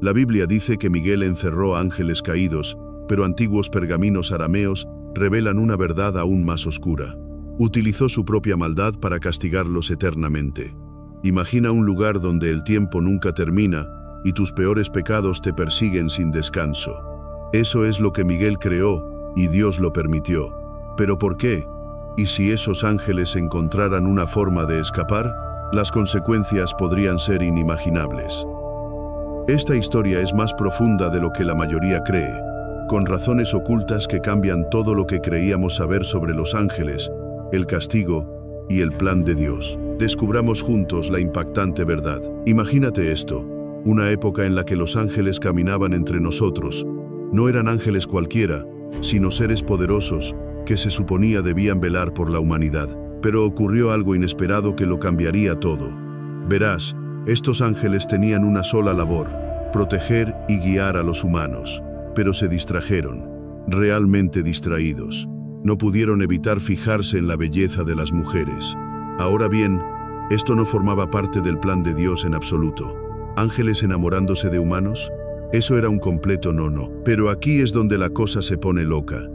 La Biblia dice que Miguel encerró ángeles caídos, pero antiguos pergaminos arameos revelan una verdad aún más oscura. Utilizó su propia maldad para castigarlos eternamente. Imagina un lugar donde el tiempo nunca termina y tus peores pecados te persiguen sin descanso. Eso es lo que Miguel creó y Dios lo permitió. ¿Pero por qué? ¿Y si esos ángeles encontraran una forma de escapar? Las consecuencias podrían ser inimaginables. Esta historia es más profunda de lo que la mayoría cree, con razones ocultas que cambian todo lo que creíamos saber sobre los ángeles, el castigo y el plan de Dios. Descubramos juntos la impactante verdad. Imagínate esto, una época en la que los ángeles caminaban entre nosotros. No eran ángeles cualquiera, sino seres poderosos que se suponía debían velar por la humanidad. Pero ocurrió algo inesperado que lo cambiaría todo. Verás, estos ángeles tenían una sola labor: proteger y guiar a los humanos. Pero se distrajeron, realmente distraídos. No pudieron evitar fijarse en la belleza de las mujeres. Ahora bien, esto no formaba parte del plan de Dios en absoluto. ¿Ángeles enamorándose de humanos? Eso era un completo no. Pero aquí es donde la cosa se pone loca.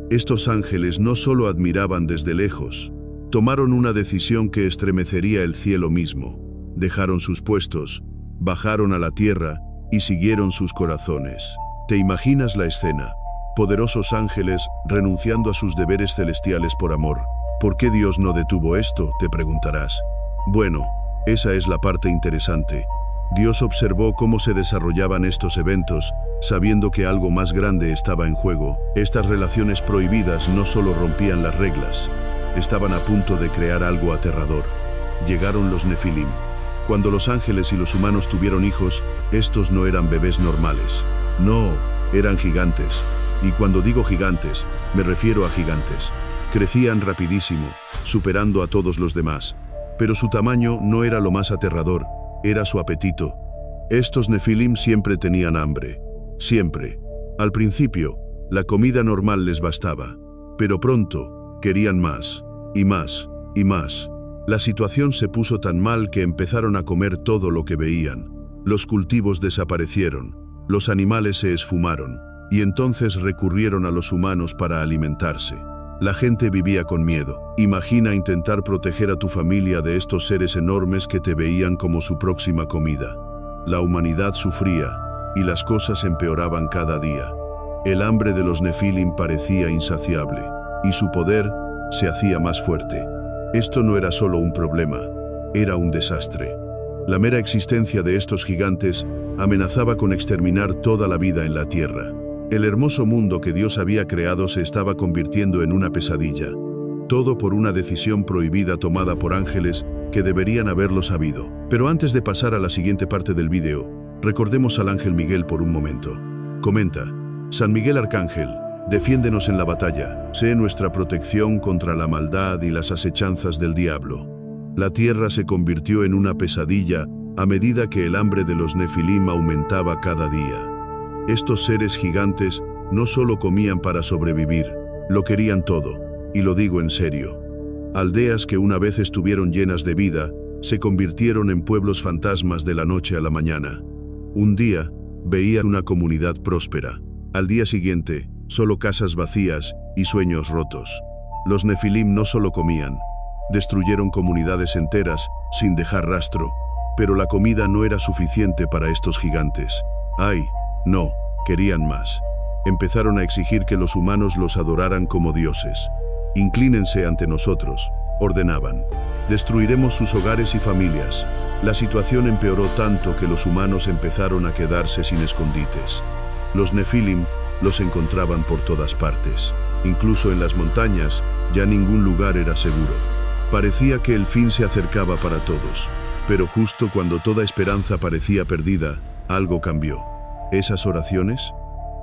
Estos ángeles no solo admiraban desde lejos, tomaron una decisión que estremecería el cielo mismo. Dejaron sus puestos, bajaron a la tierra y siguieron sus corazones. ¿Te imaginas la escena? Poderosos ángeles renunciando a sus deberes celestiales por amor. ¿Por qué Dios no detuvo esto?, te preguntarás. Bueno, esa es la parte interesante. Dios observó cómo se desarrollaban estos eventos, sabiendo que algo más grande estaba en juego. Estas relaciones prohibidas no solo rompían las reglas, estaban a punto de crear algo aterrador. Llegaron los Nefilim. Cuando los ángeles y los humanos tuvieron hijos, estos no eran bebés normales. No, eran gigantes. Y cuando digo gigantes, me refiero a gigantes. Crecían rapidísimo, superando a todos los demás. Pero su tamaño no era lo más aterrador, era su apetito. Estos Nefilim siempre tenían hambre. Siempre. Al principio, la comida normal les bastaba. Pero pronto, querían más. Y más. Y más. La situación se puso tan mal que empezaron a comer todo lo que veían. Los cultivos desaparecieron. Los animales se esfumaron. Y entonces recurrieron a los humanos para alimentarse. La gente vivía con miedo. Imagina intentar proteger a tu familia de estos seres enormes que te veían como su próxima comida. La humanidad sufría, y las cosas empeoraban cada día. El hambre de los Nefilim parecía insaciable, y su poder se hacía más fuerte. Esto no era solo un problema, era un desastre. La mera existencia de estos gigantes amenazaba con exterminar toda la vida en la tierra. El hermoso mundo que Dios había creado se estaba convirtiendo en una pesadilla. Todo por una decisión prohibida tomada por ángeles que deberían haberlo sabido. Pero antes de pasar a la siguiente parte del video, recordemos al ángel Miguel por un momento. Comenta: San Miguel Arcángel, defiéndenos en la batalla. Sé nuestra protección contra la maldad y las acechanzas del diablo. La tierra se convirtió en una pesadilla a medida que el hambre de los Nefilim aumentaba cada día. Estos seres gigantes no solo comían para sobrevivir, lo querían todo, y lo digo en serio. Aldeas que una vez estuvieron llenas de vida, se convirtieron en pueblos fantasmas de la noche a la mañana. Un día, veía una comunidad próspera. Al día siguiente, solo casas vacías y sueños rotos. Los Nefilim no solo comían, destruyeron comunidades enteras sin dejar rastro, pero la comida no era suficiente para estos gigantes. ¡Ay! No, querían más. Empezaron a exigir que los humanos los adoraran como dioses. Inclínense ante nosotros, ordenaban. Destruiremos sus hogares y familias. La situación empeoró tanto que los humanos empezaron a quedarse sin escondites. Los Nefilim los encontraban por todas partes. Incluso en las montañas, ya ningún lugar era seguro. Parecía que el fin se acercaba para todos. Pero justo cuando toda esperanza parecía perdida, algo cambió. ¿Esas oraciones?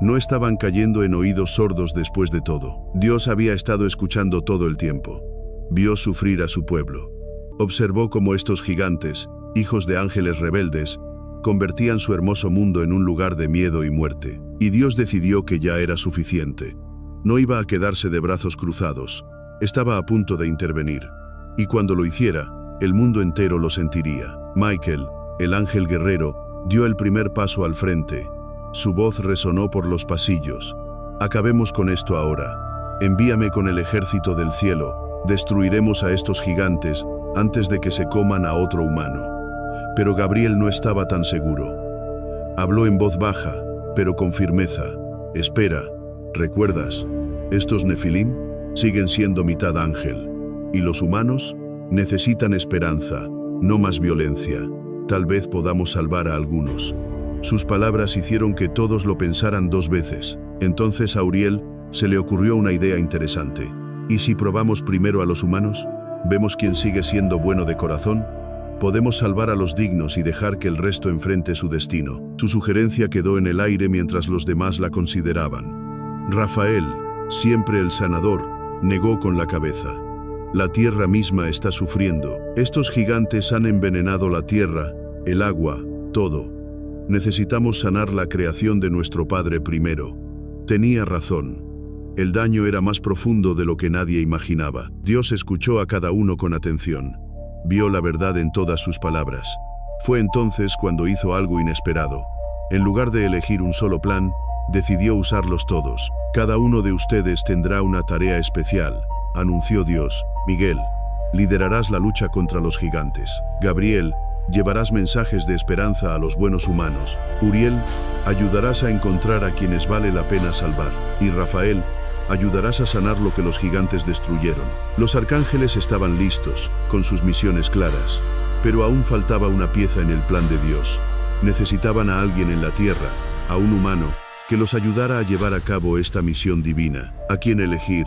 No estaban cayendo en oídos sordos después de todo. Dios había estado escuchando todo el tiempo. Vio sufrir a su pueblo. Observó cómo estos gigantes, hijos de ángeles rebeldes, convertían su hermoso mundo en un lugar de miedo y muerte. Y Dios decidió que ya era suficiente. No iba a quedarse de brazos cruzados. Estaba a punto de intervenir. Y cuando lo hiciera, el mundo entero lo sentiría. Michael, el ángel guerrero, Dio el primer paso al frente. Su voz resonó por los pasillos. Acabemos con esto ahora. Envíame con el ejército del cielo. Destruiremos a estos gigantes antes de que se coman a otro humano. Pero Gabriel no estaba tan seguro. Habló en voz baja, pero con firmeza. Espera, ¿recuerdas? Estos Nefilim siguen siendo mitad ángel. ¿Y los humanos? Necesitan esperanza, no más violencia. Tal vez podamos salvar a algunos. Sus palabras hicieron que todos lo pensaran 2 veces. Entonces a Uriel se le ocurrió una idea interesante. ¿Y si probamos primero a los humanos? ¿Vemos quién sigue siendo bueno de corazón? Podemos salvar a los dignos y dejar que el resto enfrente su destino. Su sugerencia quedó en el aire mientras los demás la consideraban. Rafael, siempre el sanador, negó con la cabeza. La tierra misma está sufriendo. Estos gigantes han envenenado la tierra, el agua, todo. Necesitamos sanar la creación de nuestro Padre primero. Tenía razón. El daño era más profundo de lo que nadie imaginaba. Dios escuchó a cada uno con atención. Vio la verdad en todas sus palabras. Fue entonces cuando hizo algo inesperado. En lugar de elegir un solo plan, decidió usarlos todos. Cada uno de ustedes tendrá una tarea especial, anunció Dios. Miguel, liderarás la lucha contra los gigantes. Gabriel, llevarás mensajes de esperanza a los buenos humanos. Uriel, ayudarás a encontrar a quienes vale la pena salvar. Y Rafael, ayudarás a sanar lo que los gigantes destruyeron. Los arcángeles estaban listos, con sus misiones claras, pero aún faltaba una pieza en el plan de Dios. Necesitaban a alguien en la tierra, a un humano, que los ayudara a llevar a cabo esta misión divina. ¿A quién elegir?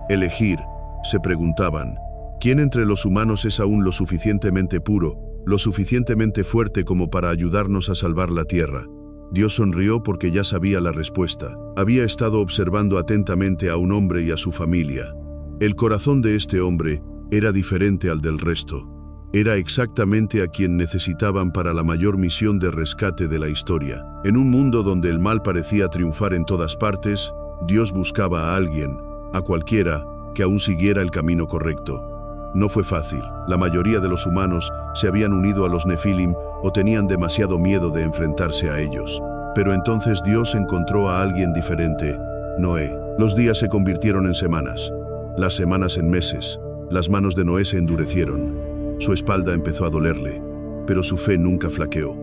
Elegir, se preguntaban. ¿Quién entre los humanos es aún lo suficientemente puro, lo suficientemente fuerte como para ayudarnos a salvar la tierra? Dios sonrió porque ya sabía la respuesta. Había estado observando atentamente a un hombre y a su familia. El corazón de este hombre era diferente al del resto. Era exactamente a quien necesitaban para la mayor misión de rescate de la historia. En un mundo donde el mal parecía triunfar en todas partes, Dios buscaba a alguien, a cualquiera, que aún siguiera el camino correcto. No fue fácil. La mayoría de los humanos se habían unido a los Nefilim o tenían demasiado miedo de enfrentarse a ellos. Pero entonces Dios encontró a alguien diferente, Noé. Los días se convirtieron en semanas, las semanas en meses. Las manos de Noé se endurecieron. Su espalda empezó a dolerle, pero su fe nunca flaqueó.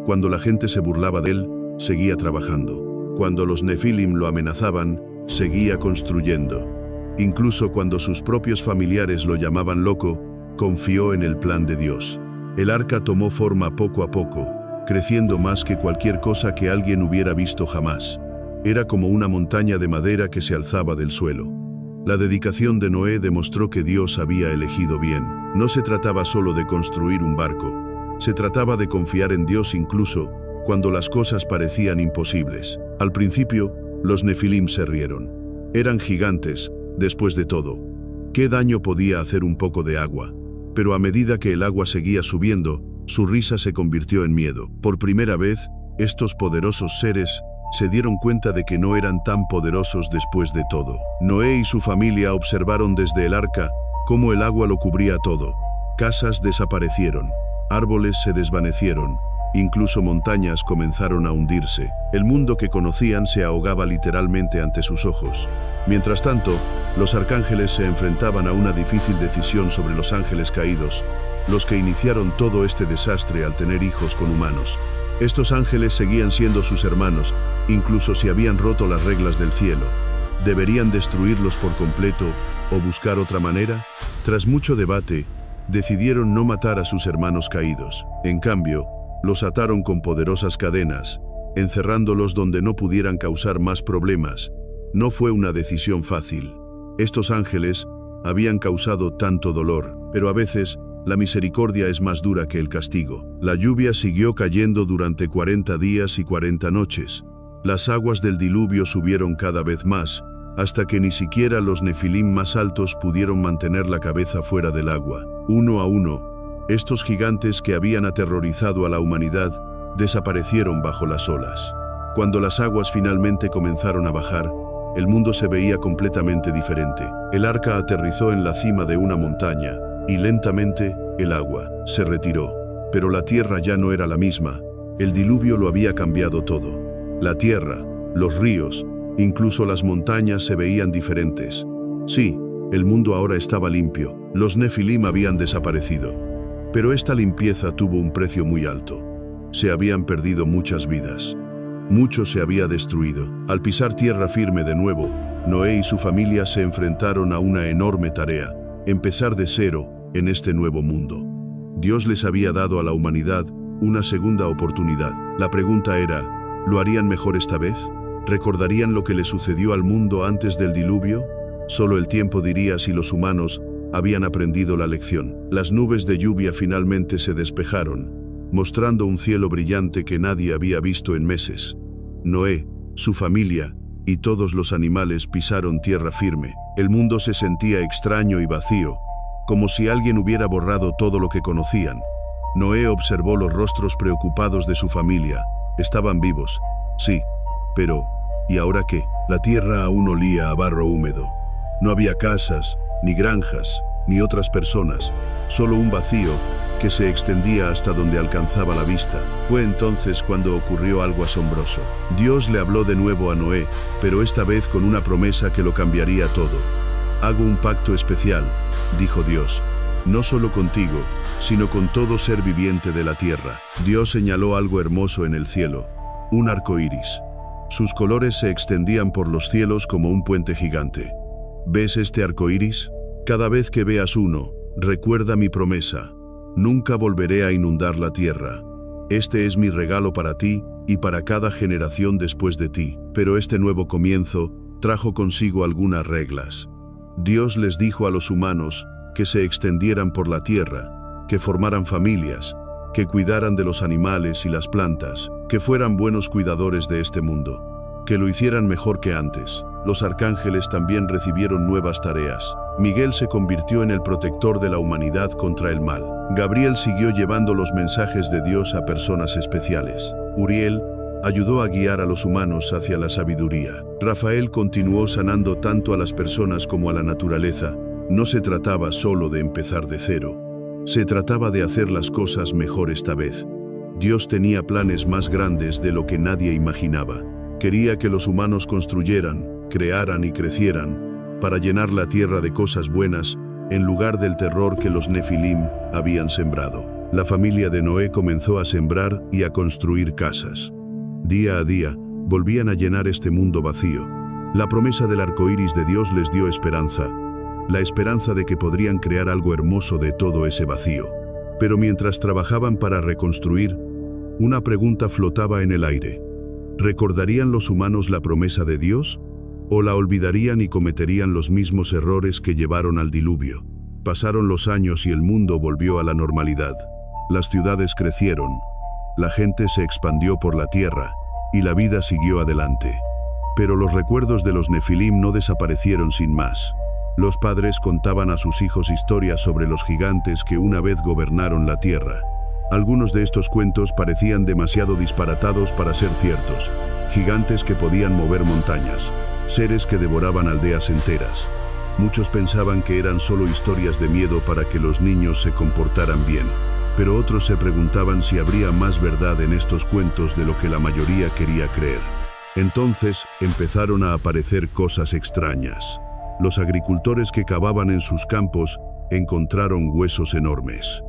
Cuando la gente se burlaba de él, seguía trabajando. Cuando los Nefilim lo amenazaban, seguía construyendo. Incluso cuando sus propios familiares lo llamaban loco, confió en el plan de Dios. El arca tomó forma poco a poco, creciendo más que cualquier cosa que alguien hubiera visto jamás. Era como una montaña de madera que se alzaba del suelo. La dedicación de Noé demostró que Dios había elegido bien. No se trataba solo de construir un barco. Se trataba de confiar en Dios incluso cuando las cosas parecían imposibles. Al principio, los Nefilim se rieron. Eran gigantes, después de todo. ¿Qué daño podía hacer un poco de agua? Pero a medida que el agua seguía subiendo, su risa se convirtió en miedo. Por primera vez, estos poderosos seres se dieron cuenta de que no eran tan poderosos después de todo. Noé y su familia observaron desde el arca cómo el agua lo cubría todo. Casas desaparecieron, árboles se desvanecieron, incluso montañas comenzaron a hundirse. El mundo que conocían se ahogaba literalmente ante sus ojos. Mientras tanto, los arcángeles se enfrentaban a una difícil decisión sobre los ángeles caídos, los que iniciaron todo este desastre al tener hijos con humanos. Estos ángeles seguían siendo sus hermanos, incluso si habían roto las reglas del cielo. ¿Deberían destruirlos por completo o buscar otra manera? Tras mucho debate, decidieron no matar a sus hermanos caídos. En cambio, los ataron con poderosas cadenas, encerrándolos donde no pudieran causar más problemas. No fue una decisión fácil. Estos ángeles habían causado tanto dolor, pero a veces la misericordia es más dura que el castigo. La lluvia siguió cayendo durante 40 días y 40 noches. Las aguas del diluvio subieron cada vez más, hasta que ni siquiera los Nefilim más altos pudieron mantener la cabeza fuera del agua. Uno a uno, estos gigantes que habían aterrorizado a la humanidad desaparecieron bajo las olas. Cuando las aguas finalmente comenzaron a bajar, el mundo se veía completamente diferente. El arca aterrizó en la cima de una montaña, y lentamente el agua se retiró. Pero la tierra ya no era la misma. El diluvio lo había cambiado todo. La tierra, los ríos, incluso las montañas se veían diferentes. Sí, el mundo ahora estaba limpio, los Nefilim habían desaparecido. Pero esta limpieza tuvo un precio muy alto. Se habían perdido muchas vidas. Mucho se había destruido. Al pisar tierra firme de nuevo, Noé y su familia se enfrentaron a una enorme tarea: empezar de cero en este nuevo mundo. Dios les había dado a la humanidad una segunda oportunidad. La pregunta era, ¿lo harían mejor esta vez? ¿Recordarían lo que le sucedió al mundo antes del diluvio? Solo el tiempo diría si los humanos habían aprendido la lección. Las nubes de lluvia finalmente se despejaron, mostrando un cielo brillante que nadie había visto en meses. Noé, su familia y todos los animales pisaron tierra firme. El mundo se sentía extraño y vacío, como si alguien hubiera borrado todo lo que conocían. Noé observó los rostros preocupados de su familia. Estaban vivos, sí, pero ¿y ahora qué? La tierra aún olía a barro húmedo. No había casas, ni granjas, ni otras personas, solo un vacío que se extendía hasta donde alcanzaba la vista. Fue entonces cuando ocurrió algo asombroso. Dios le habló de nuevo a Noé, pero esta vez con una promesa que lo cambiaría todo. «Hago un pacto especial», dijo Dios, «no solo contigo, sino con todo ser viviente de la tierra». Dios señaló algo hermoso en el cielo, un arco iris. Sus colores se extendían por los cielos como un puente gigante. ¿Ves este arco iris? Cada vez que veas uno, recuerda mi promesa. Nunca volveré a inundar la tierra. Este es mi regalo para ti y para cada generación después de ti. Pero este nuevo comienzo trajo consigo algunas reglas. Dios les dijo a los humanos que se extendieran por la tierra, que formaran familias, que cuidaran de los animales y las plantas, que fueran buenos cuidadores de este mundo, que lo hicieran mejor que antes. Los arcángeles también recibieron nuevas tareas. Miguel se convirtió en el protector de la humanidad contra el mal. Gabriel siguió llevando los mensajes de Dios a personas especiales. Uriel ayudó a guiar a los humanos hacia la sabiduría. Rafael continuó sanando tanto a las personas como a la naturaleza. No se trataba solo de empezar de cero. Se trataba de hacer las cosas mejor esta vez. Dios tenía planes más grandes de lo que nadie imaginaba. Quería que los humanos construyeran, crearan y crecieran para llenar la tierra de cosas buenas en lugar del terror que los Nefilim habían sembrado. La familia de Noé comenzó a sembrar y a construir casas. Día a día, volvían a llenar este mundo vacío. La promesa del arco iris de Dios les dio esperanza, la esperanza de que podrían crear algo hermoso de todo ese vacío. Pero mientras trabajaban para reconstruir, una pregunta flotaba en el aire. ¿Recordarían los humanos la promesa de Dios? ¿O la olvidarían y cometerían los mismos errores que llevaron al diluvio? Pasaron los años y el mundo volvió a la normalidad. Las ciudades crecieron, la gente se expandió por la tierra y la vida siguió adelante. Pero los recuerdos de los Nefilim no desaparecieron sin más. Los padres contaban a sus hijos historias sobre los gigantes que una vez gobernaron la tierra. Algunos de estos cuentos parecían demasiado disparatados para ser ciertos. Gigantes que podían mover montañas, seres que devoraban aldeas enteras. Muchos pensaban que eran solo historias de miedo para que los niños se comportaran bien. Pero otros se preguntaban si habría más verdad en estos cuentos de lo que la mayoría quería creer. Entonces empezaron a aparecer cosas extrañas. Los agricultores que cavaban en sus campos encontraron huesos enormes.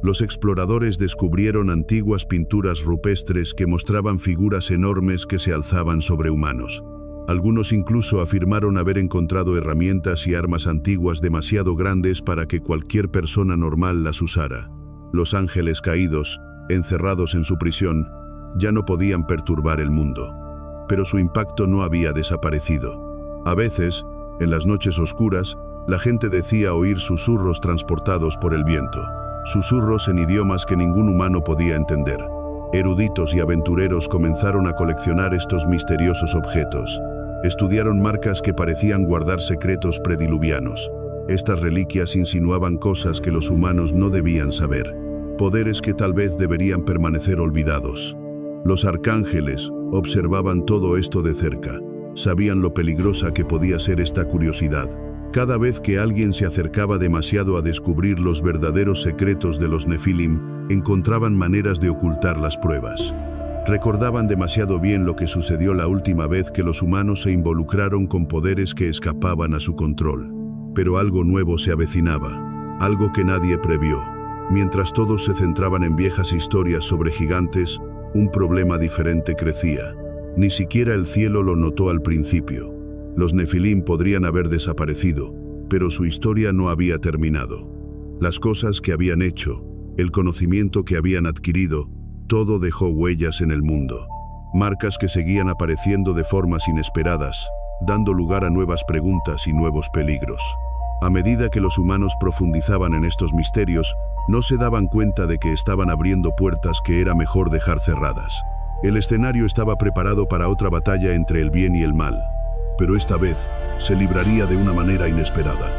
Los exploradores descubrieron antiguas pinturas rupestres que mostraban figuras enormes que se alzaban sobre humanos. Algunos incluso afirmaron haber encontrado herramientas y armas antiguas demasiado grandes para que cualquier persona normal las usara. Los ángeles caídos, encerrados en su prisión, ya no podían perturbar el mundo. Pero su impacto no había desaparecido. A veces, en las noches oscuras, la gente decía oír susurros transportados por el viento. Susurros en idiomas que ningún humano podía entender. Eruditos y aventureros comenzaron a coleccionar estos misteriosos objetos. Estudiaron marcas que parecían guardar secretos prediluvianos. Estas reliquias insinuaban cosas que los humanos no debían saber, poderes que tal vez deberían permanecer olvidados. Los arcángeles observaban todo esto de cerca. Sabían lo peligrosa que podía ser esta curiosidad. Cada vez que alguien se acercaba demasiado a descubrir los verdaderos secretos de los Nefilim, encontraban maneras de ocultar las pruebas. Recordaban demasiado bien lo que sucedió la última vez que los humanos se involucraron con poderes que escapaban a su control. Pero algo nuevo se avecinaba, algo que nadie previó. Mientras todos se centraban en viejas historias sobre gigantes, un problema diferente crecía. Ni siquiera el cielo lo notó al principio. Los Nefilim podrían haber desaparecido, pero su historia no había terminado. Las cosas que habían hecho, el conocimiento que habían adquirido, todo dejó huellas en el mundo. Marcas que seguían apareciendo de formas inesperadas, dando lugar a nuevas preguntas y nuevos peligros. A medida que los humanos profundizaban en estos misterios, no se daban cuenta de que estaban abriendo puertas que era mejor dejar cerradas. El escenario estaba preparado para otra batalla entre el bien y el mal, pero esta vez se libraría de una manera inesperada.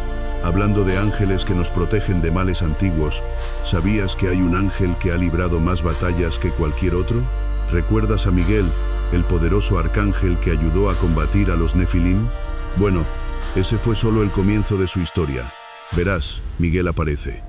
Hablando de ángeles que nos protegen de males antiguos, ¿sabías que hay un ángel que ha librado más batallas que cualquier otro? ¿Recuerdas a Miguel, el poderoso arcángel que ayudó a combatir a los Nefilim? Bueno, ese fue solo el comienzo de su historia. Verás, Miguel aparece.